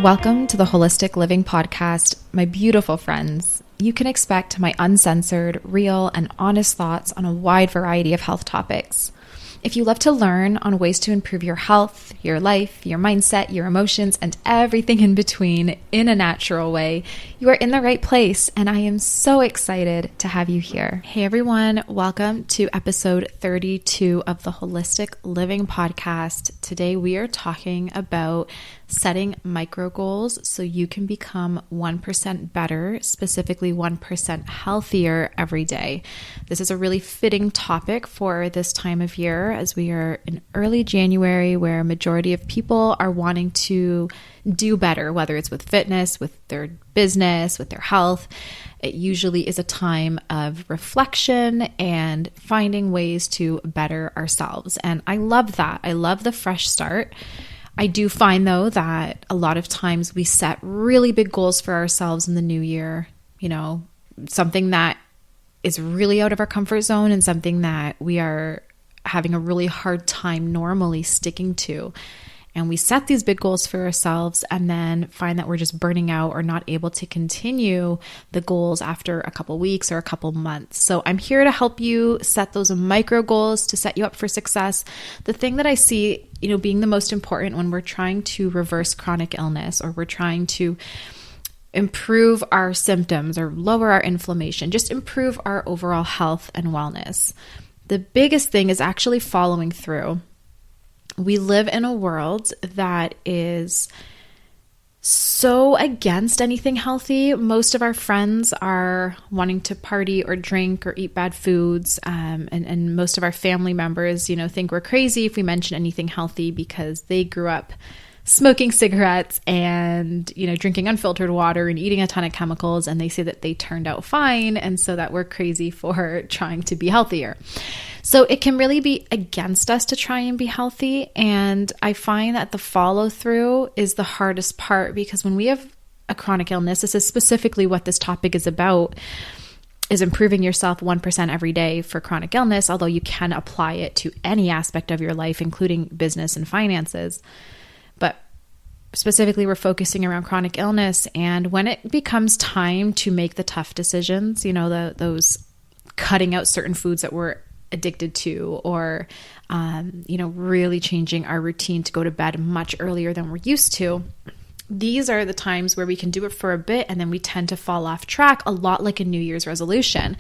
Welcome to the Holistic Living Podcast, my beautiful friends. You can expect my uncensored, real, and honest thoughts on a wide variety of health topics. If you love to learn on ways to improve your health, your life, your mindset, your emotions, and everything in between in a natural way, you are in the right place, and I am so excited to have you here. Hey everyone, welcome to episode 32 of the Holistic Living Podcast. Today we are talking about setting micro goals so you can become 1% better, specifically 1% healthier every day. This is a really fitting topic for this time of year as we are in early January where a majority of people are wanting to do better, whether it's with fitness, with their business, with their health. It usually is a time of reflection and finding ways to better ourselves. And I love that. I love the fresh start. I do find, though, that a lot of times we set really big goals for ourselves in the new year, something that is really out of our comfort zone and something that we are having a really hard time normally sticking to. And we set these big goals for ourselves and then find that we're just burning out or not able to continue the goals after a couple weeks or a couple months. So I'm here to help you set those micro goals to set you up for success. The thing that I see, being the most important when we're trying to reverse chronic illness or we're trying to improve our symptoms or lower our inflammation, just improve our overall health and wellness. The biggest thing is actually following through. We live in a world that is so against anything healthy. Most of our friends are wanting to party or drink or eat bad foods. And most of our family members, think we're crazy if we mention anything healthy because they grew up smoking cigarettes and, drinking unfiltered water and eating a ton of chemicals. And they say that they turned out fine. And so that we're crazy for trying to be healthier. So it can really be against us to try and be healthy. And I find that the follow through is the hardest part because when we have a chronic illness, this is specifically what this topic is about, is improving yourself 1% every day for chronic illness, although you can apply it to any aspect of your life, including business and finances. But specifically, we're focusing around chronic illness. And when it becomes time to make the tough decisions, those cutting out certain foods that we're addicted to or, really changing our routine to go to bed much earlier than we're used to. These are the times where we can do it for a bit and then we tend to fall off track, a lot like a New Year's resolution.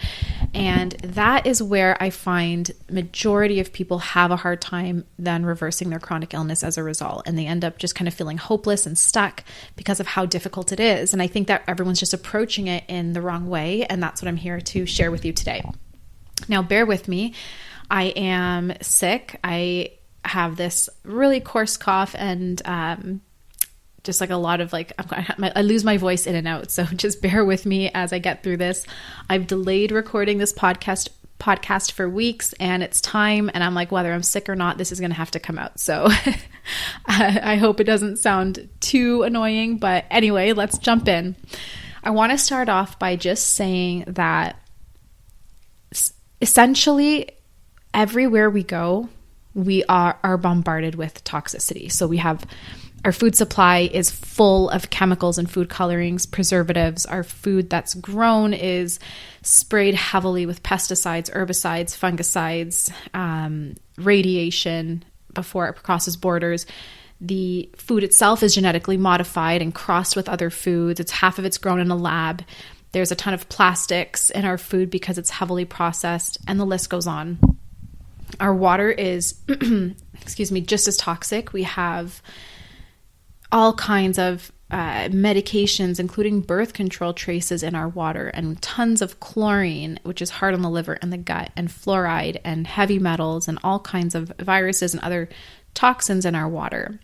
And that is where I find majority of people have a hard time then reversing their chronic illness as a result. And they end up just kind of feeling hopeless and stuck because of how difficult it is. And I think that everyone's just approaching it in the wrong way. And that's what I'm here to share with you today. Now, bear with me. I am sick. I have this really coarse cough and just like a lot of I lose my voice in and out. So just bear with me as I get through this. I've delayed recording this podcast for weeks and it's time. And I'm like, whether I'm sick or not, this is going to have to come out. So I hope it doesn't sound too annoying. But anyway, let's jump in. I want to start off by just saying that essentially, everywhere we go, we are bombarded with toxicity. So we have our food supply is full of chemicals and food colorings, preservatives. Our food that's grown is sprayed heavily with pesticides, herbicides, fungicides, radiation before it crosses borders. The food itself is genetically modified and crossed with other foods. Half of it's grown in a lab. There's a ton of plastics in our food because it's heavily processed, and the list goes on. Our water is, just as toxic. We have all kinds of medications, including birth control traces in our water, and tons of chlorine, which is hard on the liver and the gut, and fluoride and heavy metals and all kinds of viruses and other toxins in our water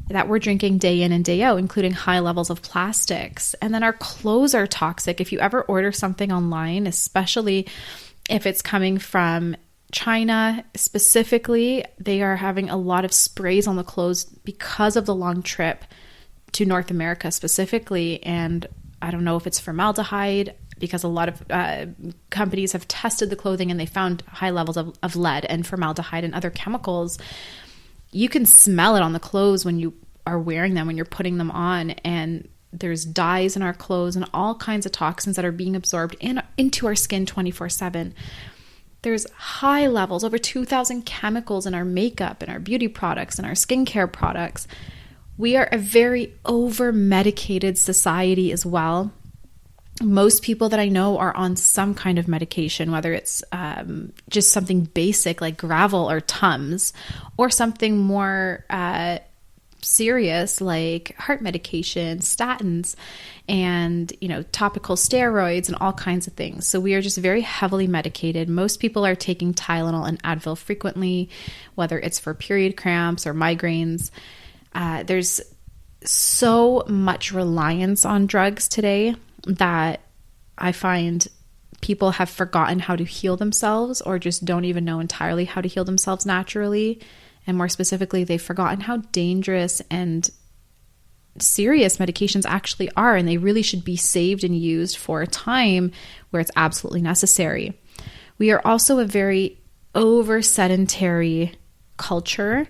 that we're drinking day in and day out, including high levels of plastics. And then our clothes are toxic. If you ever order something online, especially if it's coming from China specifically, they are having a lot of sprays on the clothes because of the long trip to North America specifically. And I don't know if it's formaldehyde, because a lot of companies have tested the clothing and they found high levels of lead and formaldehyde and other chemicals. You can smell it on the clothes when you are wearing them, when you're putting them on, and there's dyes in our clothes and all kinds of toxins that are being absorbed into our skin 24/7. There's high levels, over 2,000 chemicals in our makeup and our beauty products and our skincare products. We are a very over-medicated society as well. Most people that I know are on some kind of medication, whether it's just something basic like Gravel or Tums, or something more serious like heart medication, statins, and topical steroids and all kinds of things. So we are just very heavily medicated. Most people are taking Tylenol and Advil frequently, whether it's for period cramps or migraines. There's so much reliance on drugs today that I find people have forgotten how to heal themselves, or just don't even know entirely how to heal themselves naturally. And more specifically, they've forgotten how dangerous and serious medications actually are, and they really should be saved and used for a time where it's absolutely necessary. We are also a very over-sedentary culture.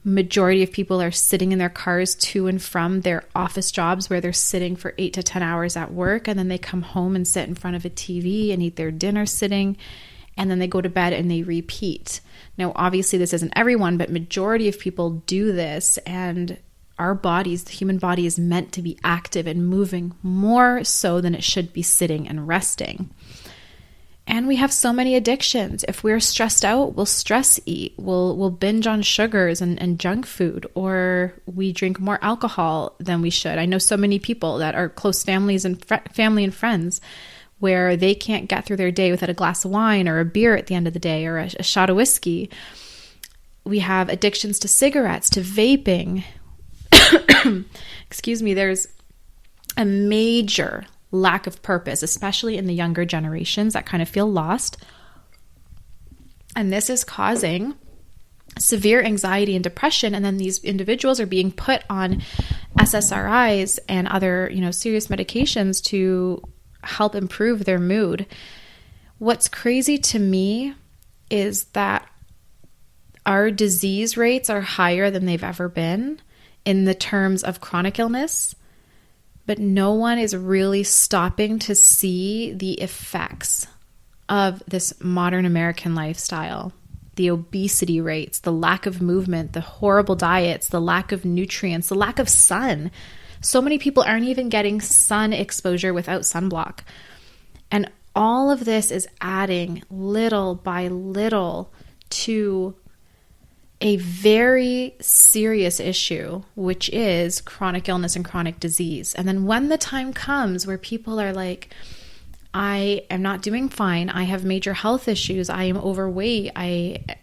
Majority of people are sitting in their cars to and from their office jobs, where they're sitting for 8 to 10 hours at work, and then they come home and sit in front of a TV and eat their dinner sitting, and then they go to bed and they repeat. Now, obviously this isn't everyone, but majority of people do this, and our bodies, the human body, is meant to be active and moving more so than it should be sitting and resting. And we have so many addictions. If we're stressed out, we'll stress eat. We'll binge on sugars and junk food, or we drink more alcohol than we should. I know so many people that are close families and family and friends where they can't get through their day without a glass of wine or a beer at the end of the day, or a shot of whiskey. We have addictions to cigarettes, to vaping. Excuse me. There's a major lack of purpose, especially in the younger generations that kind of feel lost. And this is causing severe anxiety and depression. And then these individuals are being put on SSRIs and other, serious medications to help improve their mood. What's crazy to me is that our disease rates are higher than they've ever been in the terms of chronic illness. But no one is really stopping to see the effects of this modern American lifestyle. The obesity rates, the lack of movement, the horrible diets, the lack of nutrients, the lack of sun. So many people aren't even getting sun exposure without sunblock. And all of this is adding little by little to a very serious issue, which is chronic illness and chronic disease. And then when the time comes where people are like, I am not doing fine, I have major health issues, I am overweight,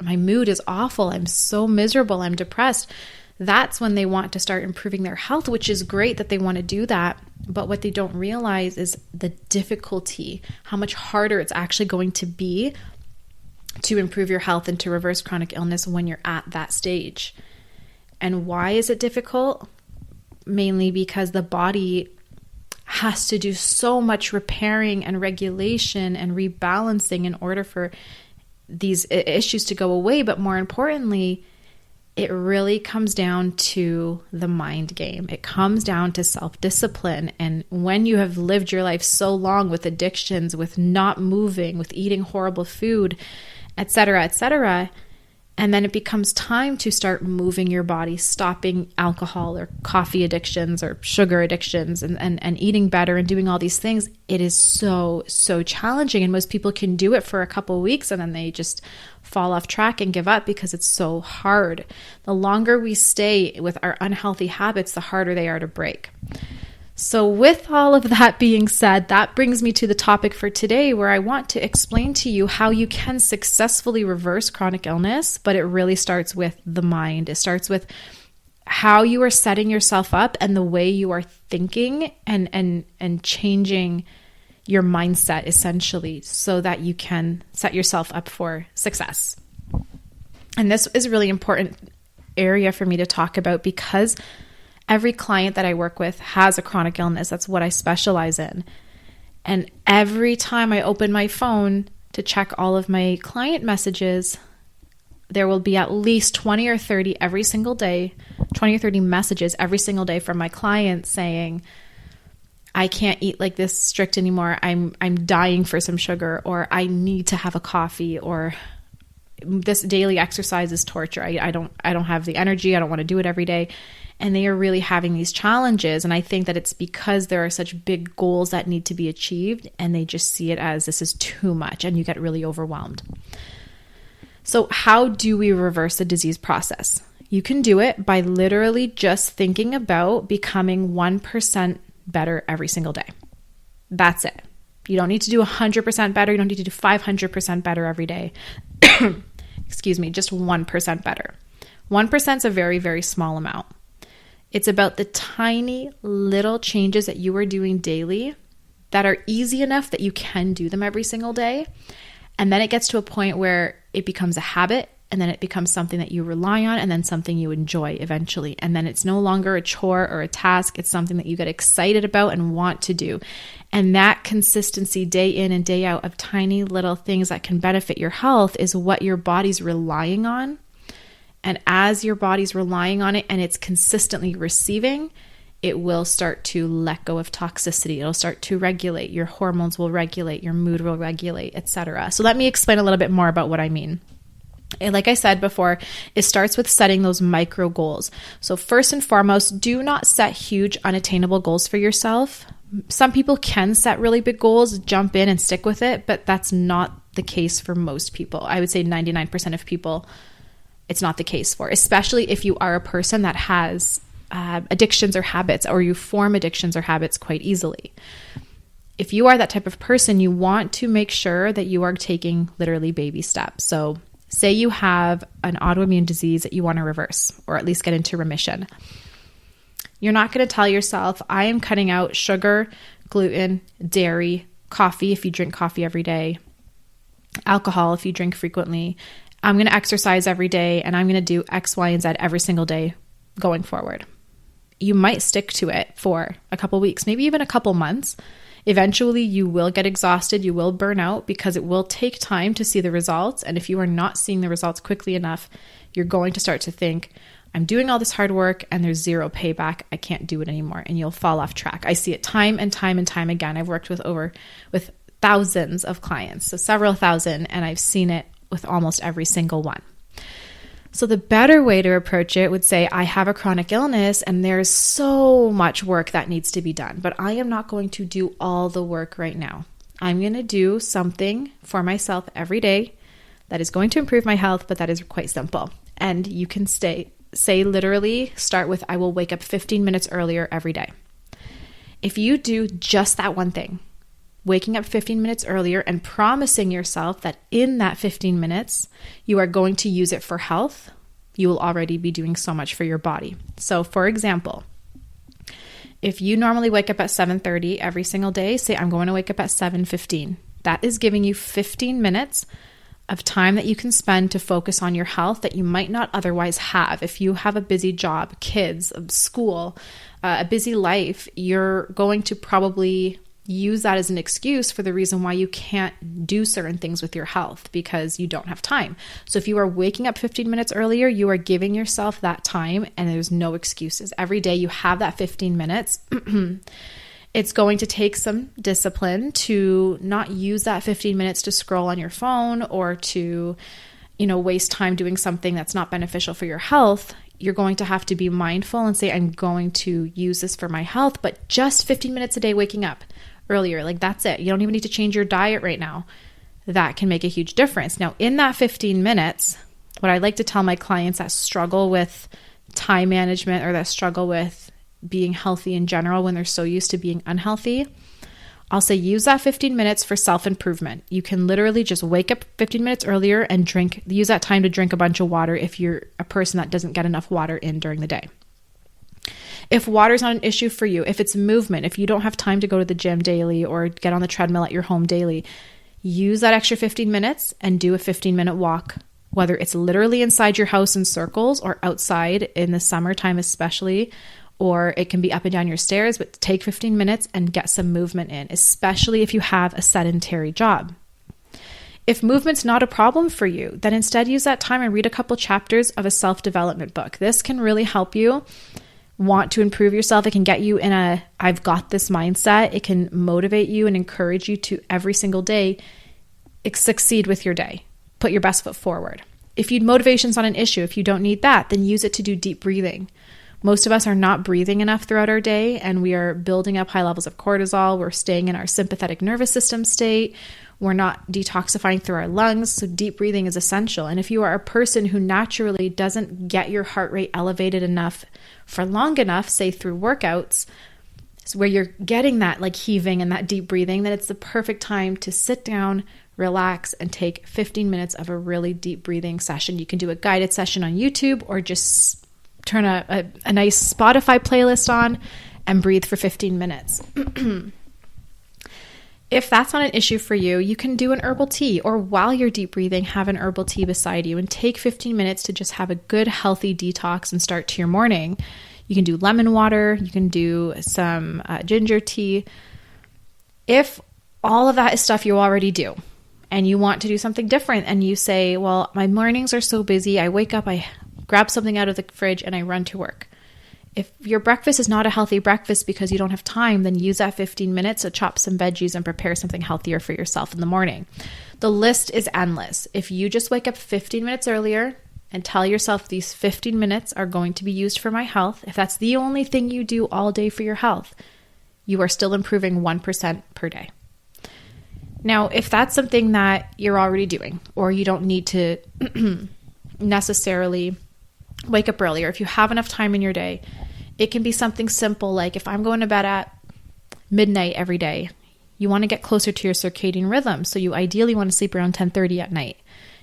my mood is awful, I'm so miserable, I'm depressed, that's when they want to start improving their health, which is great that they want to do that. But what they don't realize is the difficulty, how much harder it's actually going to be to improve your health and to reverse chronic illness when you're at that stage. And why is it difficult? Mainly because the body has to do so much repairing and regulation and rebalancing in order for these issues to go away. But more importantly, it really comes down to the mind game. It comes down to self-discipline. And when you have lived your life so long with addictions, with not moving, with eating horrible food, etc., and then it becomes time to start moving your body, stopping alcohol or coffee addictions or sugar addictions, and eating better and doing all these things, it is so challenging. And most people can do it for a couple of weeks and then they just fall off track and give up because it's so hard. The longer we stay with our unhealthy habits, the harder they are to break. So with all of that being said, that brings me to the topic for today, where I want to explain to you how you can successfully reverse chronic illness, but it really starts with the mind. It starts with how you are setting yourself up and the way you are thinking and changing your mindset, essentially, so that you can set yourself up for success. And this is a really important area for me to talk about because every client that I work with has a chronic illness. That's what I specialize in. And every time I open my phone to check all of my client messages, there will be at least 20 or 30 every single day 20 or 30 messages every single day from my clients saying, I can't eat like this strict anymore. I'm dying for some sugar, or I need to have a coffee, or this daily exercise is torture. I don't have the energy. I don't want to do it every day. And they are really having these challenges. And I think that it's because there are such big goals that need to be achieved, and they just see it as this is too much, and you get really overwhelmed. So how do we reverse the disease process? You can do it by literally just thinking about becoming 1% better every single day. That's it. You don't need to do 100% better. You don't need to do 500% better every day. Excuse me, just 1% better. 1% is a very, very small amount. It's about the tiny little changes that you are doing daily that are easy enough that you can do them every single day. And then it gets to a point where it becomes a habit, and then it becomes something that you rely on, and then something you enjoy eventually. And then it's no longer a chore or a task. It's something that you get excited about and want to do. And that consistency day in and day out of tiny little things that can benefit your health is what your body's relying on. And as your body's relying on it and it's consistently receiving, it will start to let go of toxicity. It'll start to regulate. Your hormones will regulate. Your mood will regulate, etc. So let me explain a little bit more about what I mean. And like I said before, it starts with setting those micro goals. So first and foremost, do not set huge unattainable goals for yourself. Some people can set really big goals, jump in and stick with it, but that's not the case for most people. I would say 99% of people, it's not the case for, especially if you are a person that has addictions or habits, or you form addictions or habits quite easily. If you are that type of person, you want to make sure that you are taking literally baby steps. So say you have an autoimmune disease that you want to reverse, or at least get into remission. You're not going to tell yourself, I am cutting out sugar, gluten, dairy, coffee if you drink coffee every day, alcohol if you drink frequently. I'm going to exercise every day, and I'm going to do X, Y, and Z every single day going forward. You might stick to it for a couple weeks, maybe even a couple months. Eventually, you will get exhausted. You will burn out because it will take time to see the results. And if you are not seeing the results quickly enough, you're going to start to think, I'm doing all this hard work and there's zero payback. I can't do it anymore. And you'll fall off track. I see it time and time and time again. I've worked with thousands of clients, so several thousand, and I've seen it with almost every single one. So the better way to approach it would say, I have a chronic illness and there's so much work that needs to be done, but I am not going to do all the work right now. I'm going to do something for myself every day that is going to improve my health, but that is quite simple. And you can say literally start with, I will wake up 15 minutes earlier every day. If you do just that one thing, waking up 15 minutes earlier and promising yourself that in that 15 minutes, you are going to use it for health, you will already be doing so much for your body. So for example, if you normally wake up at 7:30 every single day, say I'm going to wake up at 7:15. That is giving you 15 minutes of time that you can spend to focus on your health that you might not otherwise have. If you have a busy job, kids, school, a busy life, you're going to probably use that as an excuse for the reason why you can't do certain things with your health because you don't have time. So if you are waking up 15 minutes earlier, you are giving yourself that time and there's no excuses. Every day you have that 15 minutes. It's going to take some discipline to not use that 15 minutes to scroll on your phone or to, waste time doing something that's not beneficial for your health. You're going to have to be mindful and say, I'm going to use this for my health, but just 15 minutes a day waking up earlier. Like that's it. You don't even need to change your diet right now. That can make a huge difference. Now, in that 15 minutes, what I like to tell my clients that struggle with time management or that struggle with being healthy in general when they're so used to being unhealthy, I'll say use that 15 minutes for self-improvement. You can literally just wake up 15 minutes earlier and use that time to drink a bunch of water if you're a person that doesn't get enough water in during the day. If water is not an issue for you, if it's movement, if you don't have time to go to the gym daily or get on the treadmill at your home daily, use that extra 15 minutes and do a 15-minute walk, whether it's literally inside your house in circles or outside in the summertime especially, or it can be up and down your stairs, but take 15 minutes and get some movement in, especially if you have a sedentary job. If movement's not a problem for you, then instead use that time and read a couple chapters of a self-development book. This can really help you want to improve yourself. It can get you in a I've got this mindset. It can motivate you and encourage you to every single day succeed with your day. Put your best foot forward. If motivation's not an issue, if you don't need that, then use it to do deep breathing. Most of us are not breathing enough throughout our day, and we are building up high levels of cortisol. We're staying in our sympathetic nervous system state. We're not detoxifying through our lungs. So deep breathing is essential. And if you are a person who naturally doesn't get your heart rate elevated enough for long enough, say through workouts, so where you're getting that like heaving and that deep breathing, then it's the perfect time to sit down, relax, and take 15 minutes of a really deep breathing session. You can do a guided session on YouTube or just turn a nice Spotify playlist on and breathe for 15 minutes. If that's not an issue for you, you can do an herbal tea, or while you're deep breathing, have an herbal tea beside you and take 15 minutes to just have a good, healthy detox and start to your morning. You can do lemon water. You can do some ginger tea. If all of that is stuff you already do and you want to do something different and you say, well, my mornings are so busy. I wake up, I grab something out of the fridge and I run to work. If your breakfast is not a healthy breakfast because you don't have time, then use that 15 minutes to chop some veggies and prepare something healthier for yourself in the morning. The list is endless. If you just wake up 15 minutes earlier and tell yourself these 15 minutes are going to be used for my health, if that's the only thing you do all day for your health, you are still improving 1% per day. Now, if that's something that you're already doing, or you don't need to necessarily wake up earlier, if you have enough time in your day, it can be something simple like if I'm going to bed at midnight every day, you want to get closer to your circadian rhythm. So you ideally want to sleep around 10:30 at night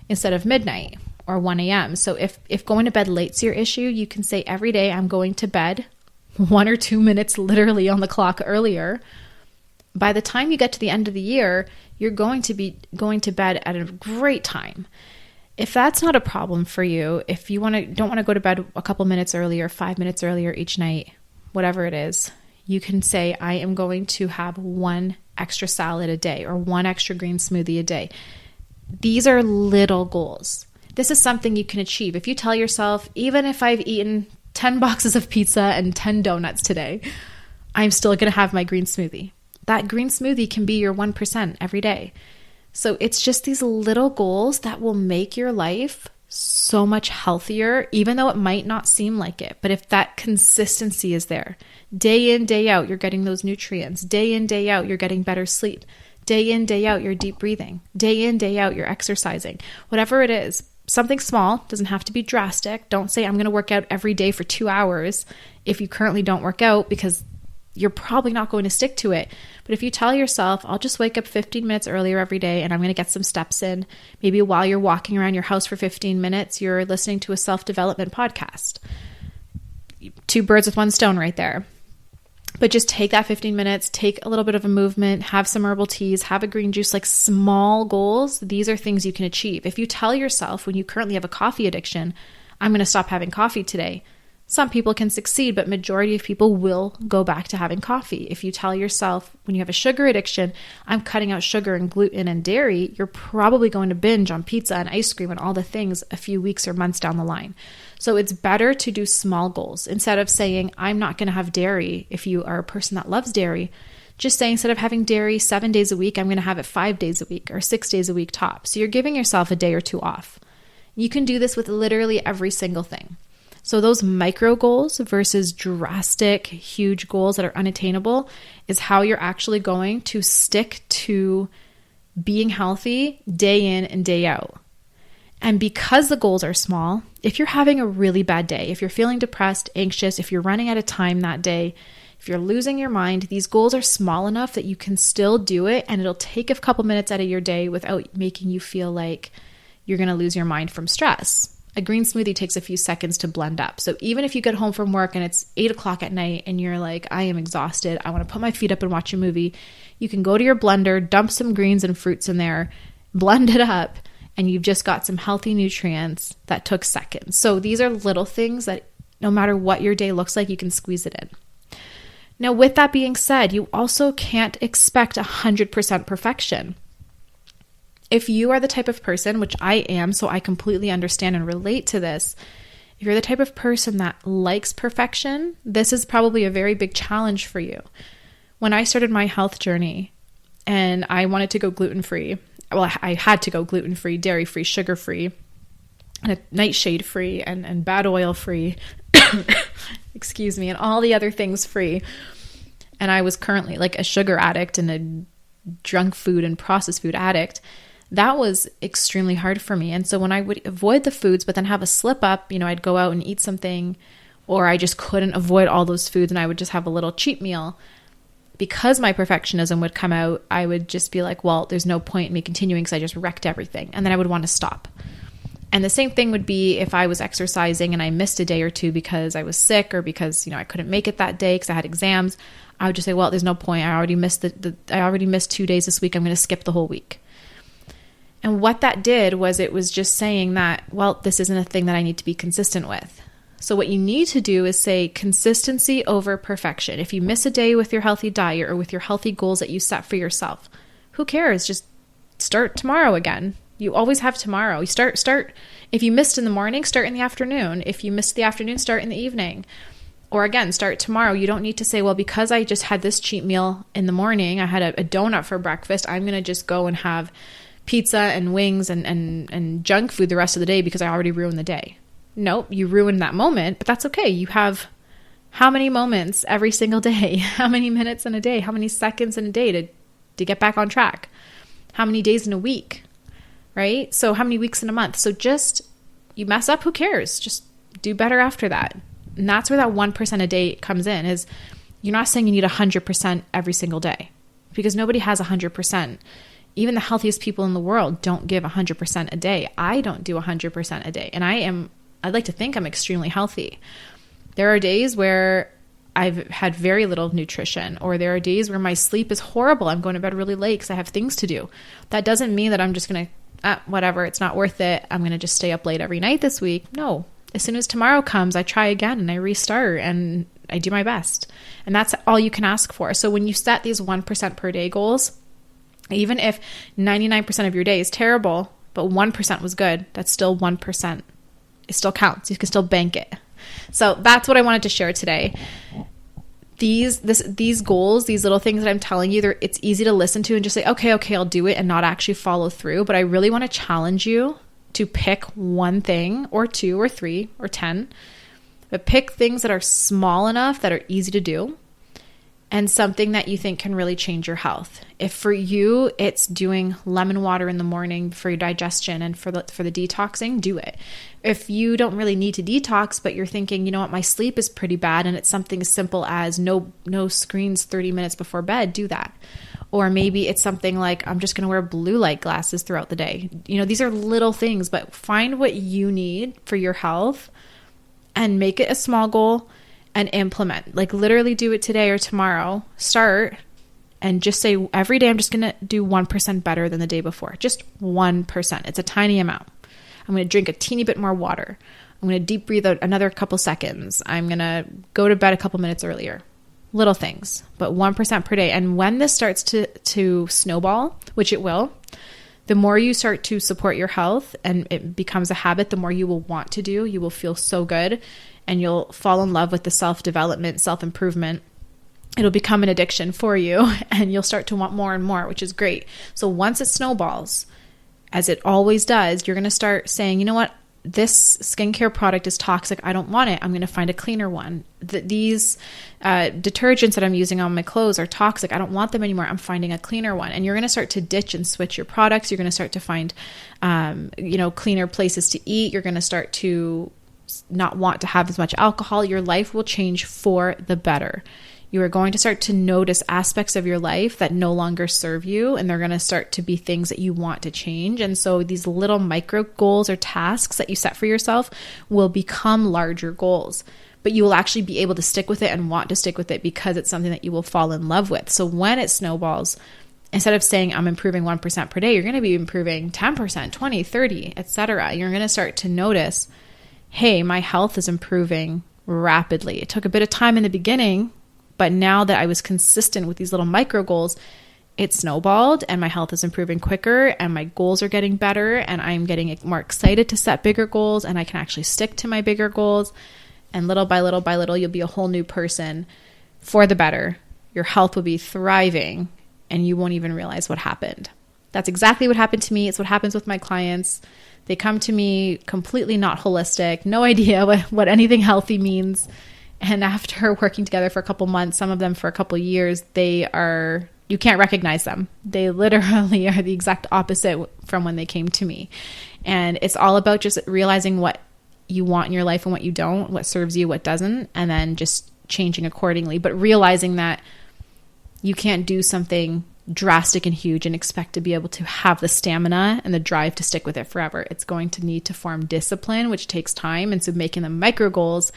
instead of midnight or 1 a.m. So if going to bed late's your issue, you can say every day I'm going to bed 1 or 2 minutes literally on the clock earlier. By the time you get to the end of the year, you're going to be going to bed at a great time. If that's not a problem for you, if you don't want to go to bed a couple minutes earlier, 5 minutes earlier each night, whatever it is, you can say, I am going to have 1 extra salad a day or 1 extra green smoothie a day. These are little goals. This is something you can achieve. If you tell yourself, even if I've eaten 10 boxes of pizza and 10 donuts today, I'm still going to have my green smoothie. That green smoothie can be your 1% every day. So it's just these little goals that will make your life so much healthier, even though it might not seem like it. But if that consistency is there, day in, day out, you're getting those nutrients. Day in, day out, you're getting better sleep. Day in, day out, you're deep breathing. Day in, day out, you're exercising. Whatever it is, something small, doesn't have to be drastic. Don't say I'm going to work out every day for 2 hours if you currently don't work out, because you're probably not going to stick to it. But if you tell yourself, I'll just wake up 15 minutes earlier every day and I'm going to get some steps in. Maybe while you're walking around your house for 15 minutes, you're listening to a self-development podcast. 2 birds with 1 stone right there. But just take that 15 minutes, take a little bit of a movement, have some herbal teas, have a green juice, like small goals. These are things you can achieve. If you tell yourself when you currently have a coffee addiction, I'm going to stop having coffee today, some people can succeed, but majority of people will go back to having coffee. If you tell yourself when you have a sugar addiction, I'm cutting out sugar and gluten and dairy, you're probably going to binge on pizza and ice cream and all the things a few weeks or months down the line. So it's better to do small goals. Instead of saying, I'm not going to have dairy, if you are a person that loves dairy, just say instead of having dairy 7 days a week, I'm going to have it 5 days a week or 6 days a week top. So you're giving yourself a day or 2 off. You can do this with literally every single thing. So those micro goals versus drastic, huge goals that are unattainable is how you're actually going to stick to being healthy day in and day out. And because the goals are small, if you're having a really bad day, if you're feeling depressed, anxious, if you're running out of time that day, if you're losing your mind, these goals are small enough that you can still do it, and it'll take a couple minutes out of your day without making you feel like you're going to lose your mind from stress. A green smoothie takes a few seconds to blend up. So even if you get home from work and it's 8 o'clock at night and you're like, I am exhausted, I want to put my feet up and watch a movie, you can go to your blender, dump some greens and fruits in there, blend it up, and you've just got some healthy nutrients that took seconds. So these are little things that no matter what your day looks like, you can squeeze it in. Now, with that being said, you also can't expect 100% perfection. If you are the type of person, which I am, so I completely understand and relate to this, if you're the type of person that likes perfection, this is probably a very big challenge for you. When I started my health journey and I wanted to go gluten-free, well, I had to go gluten-free, dairy-free, sugar-free, and nightshade-free, and bad oil-free, excuse me, and all the other things free. And I was currently like a sugar addict and a junk food and processed food addict. That was extremely hard for me. And so when I would avoid the foods, but then have a slip up, I'd go out and eat something, or I just couldn't avoid all those foods and I would just have a little cheat meal. Because my perfectionism would come out, I would just be like, well, there's no point in me continuing because I just wrecked everything. And then I would want to stop. And the same thing would be if I was exercising and I missed a day or two because I was sick or because, I couldn't make it that day because I had exams. I would just say, well, there's no point. I already missed I already missed 2 days this week. I'm going to skip the whole week. And what that did was it was just saying that, well, this isn't a thing that I need to be consistent with. So what you need to do is say consistency over perfection. If you miss a day with your healthy diet or with your healthy goals that you set for yourself, who cares? Just start tomorrow again. You always have tomorrow. You start. If you missed in the morning, start in the afternoon. If you missed the afternoon, start in the evening. Or again, start tomorrow. You don't need to say, well, because I just had this cheat meal in the morning, I had a donut for breakfast, I'm going to just go and have pizza and wings and junk food the rest of the day because I already ruined the day. Nope, you ruined that moment, but that's okay. You have how many moments every single day? How many minutes in a day? How many seconds in a day to get back on track? How many days in a week, right? So how many weeks in a month? So just, you mess up, who cares? Just do better after that. And that's where that 1% a day comes in, is you're not saying you need 100% every single day because nobody has 100%. Even the healthiest people in the world don't give 100% a day. I don't do 100% a day. And I'd like to think I'm extremely healthy. There are days where I've had very little nutrition, or there are days where my sleep is horrible. I'm going to bed really late because I have things to do. That doesn't mean that I'm just going to, whatever, it's not worth it. I'm going to just stay up late every night this week. No. As soon as tomorrow comes, I try again and I restart and I do my best. And that's all you can ask for. So when you set these 1% per day goals, even if 99% of your day is terrible, but 1% was good, that's still 1%. It still counts. You can still bank it. So that's what I wanted to share today. These goals, these little things that I'm telling you, it's easy to listen to and just say, okay, I'll do it, and not actually follow through. But I really want to challenge you to pick one thing or 2 or 3 or 10, but pick things that are small enough that are easy to do and something that you think can really change your health. If for you, it's doing lemon water in the morning for your digestion and for the detoxing, do it. If you don't really need to detox, but you're thinking, you know what, my sleep is pretty bad, and it's something as simple as no screens 30 minutes before bed, do that. Or maybe it's something like, I'm just going to wear blue light glasses throughout the day. These are little things, but find what you need for your health and make it a small goal and implement. Like literally do it today or tomorrow. Start and just say, every day I'm just going to do 1% better than the day before. Just 1%. It's a tiny amount. I'm going to drink a teeny bit more water. I'm going to deep breathe out another couple seconds. I'm going to go to bed a couple minutes earlier. Little things, but 1% per day. And when this starts to snowball, which it will, the more you start to support your health and it becomes a habit, the more you will want to do. You will feel so good and you'll fall in love with the self-development, self-improvement. It'll become an addiction for you and you'll start to want more and more, which is great. So once it snowballs, as it always does, you're going to start saying, you know what? This skincare product is toxic. I don't want it. I'm going to find a cleaner one. These detergents that I'm using on my clothes are toxic. I don't want them anymore. I'm finding a cleaner one. And you're going to start to ditch and switch your products. You're going to start to find, cleaner places to eat. You're going to start to not want to have as much alcohol. Your life will change for the better. You are going to start to notice aspects of your life that no longer serve you, and they're going to start to be things that you want to change. And so these little micro goals or tasks that you set for yourself will become larger goals, but you will actually be able to stick with it and want to stick with it because it's something that you will fall in love with. So when it snowballs, instead of saying I'm improving 1% per day, you're going to be improving 10%, 20, 30, etc. You're going to start to notice, hey, my health is improving rapidly. It took a bit of time in the beginning, but now that I was consistent with these little micro goals, it snowballed and my health is improving quicker and my goals are getting better and I'm getting more excited to set bigger goals and I can actually stick to my bigger goals. And little by little by little, you'll be a whole new person for the better. Your health will be thriving and you won't even realize what happened. That's exactly what happened to me. It's what happens with my clients. They come to me completely not holistic, no idea what anything healthy means. And after working together for a couple months, some of them for a couple years, you can't recognize them. They literally are the exact opposite from when they came to me. And it's all about just realizing what you want in your life and what you don't, what serves you, what doesn't, and then just changing accordingly. But realizing that you can't do something drastic and huge and expect to be able to have the stamina and the drive to stick with it forever. It's going to need to form discipline, which takes time. And so making them micro goals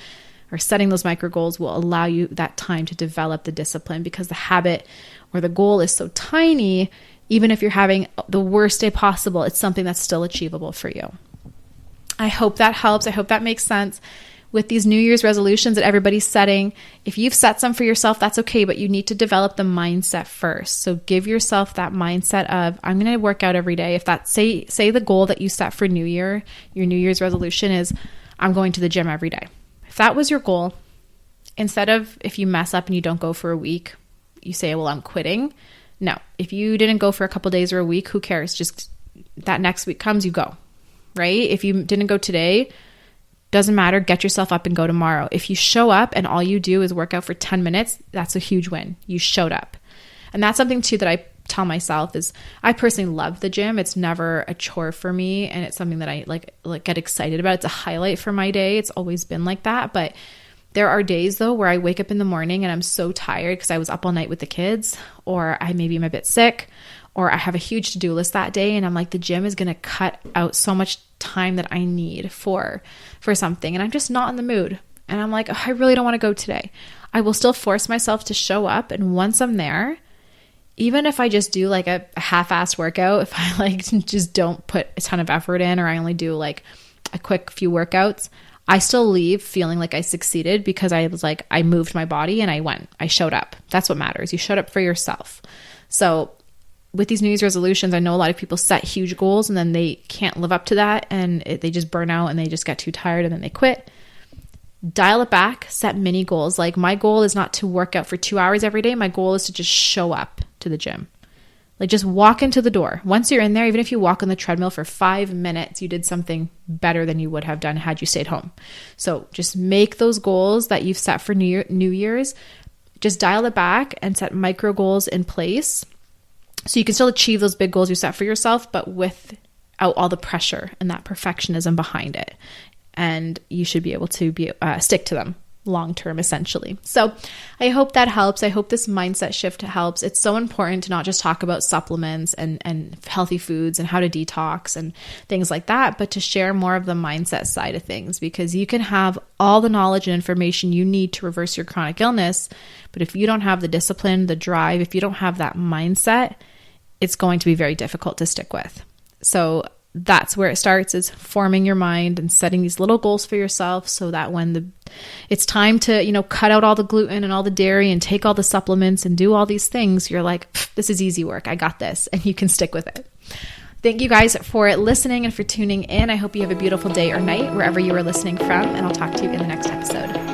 or setting those micro goals will allow you that time to develop the discipline, because the habit or the goal is so tiny. Even if you're having the worst day possible, it's something that's still achievable for you. I hope that helps. I hope that makes sense. With these New Year's resolutions that everybody's setting, if you've set some for yourself, that's okay, but you need to develop the mindset first. So give yourself that mindset of, I'm going to work out every day. If that's, say the goal that you set for New Year, your New Year's resolution is, I'm going to the gym every day. If that was your goal, instead of, if you mess up and you don't go for a week, you say, well, I'm quitting. No, if you didn't go for a couple days or a week, who cares? Just that next week comes, you go, right? If you didn't go today, doesn't matter. Get yourself up and go tomorrow. If you show up and all you do is work out for 10 minutes, that's a huge win. You showed up. And that's something too that I tell myself is, I personally love the gym. It's never a chore for me. And it's something that I like get excited about. It's a highlight for my day. It's always been like that. But there are days though where I wake up in the morning and I'm so tired because I was up all night with the kids, or I maybe am a bit sick, or I have a huge to-do list that day. And I'm like, the gym is going to cut out so much time that I need for something. And I'm just not in the mood. And I'm like, oh, I really don't want to go today. I will still force myself to show up. And once I'm there, even if I just do like a half-assed workout, if I like just don't put a ton of effort in, or I only do like a quick few workouts, I still leave feeling like I succeeded because I was like, I moved my body and I showed up. That's what matters. You showed up for yourself. So with these New Year's resolutions, I know a lot of people set huge goals and then they can't live up to that and they just burn out and they just get too tired and then they quit. Dial it back, set mini goals. Like my goal is not to work out for 2 hours every day. My goal is to just show up to the gym. Like just walk into the door. Once you're in there, even if you walk on the treadmill for 5 minutes, you did something better than you would have done had you stayed home. So just make those goals that you've set for New Year's, just dial it back and set micro goals in place so you can still achieve those big goals you set for yourself, but without all the pressure and that perfectionism behind it. And you should be able to stick to them long term, essentially. So I hope that helps. I hope this mindset shift helps. It's so important to not just talk about supplements and healthy foods and how to detox and things like that, but to share more of the mindset side of things, because you can have all the knowledge and information you need to reverse your chronic illness. But if you don't have the discipline, the drive, if you don't have that mindset, it's going to be very difficult to stick with. So that's where it starts, is forming your mind and setting these little goals for yourself so that when it's time to, cut out all the gluten and all the dairy and take all the supplements and do all these things, you're like, this is easy work. I got this. And you can stick with it. Thank you guys for listening and for tuning in. I hope you have a beautiful day or night wherever you are listening from, and I'll talk to you in the next episode.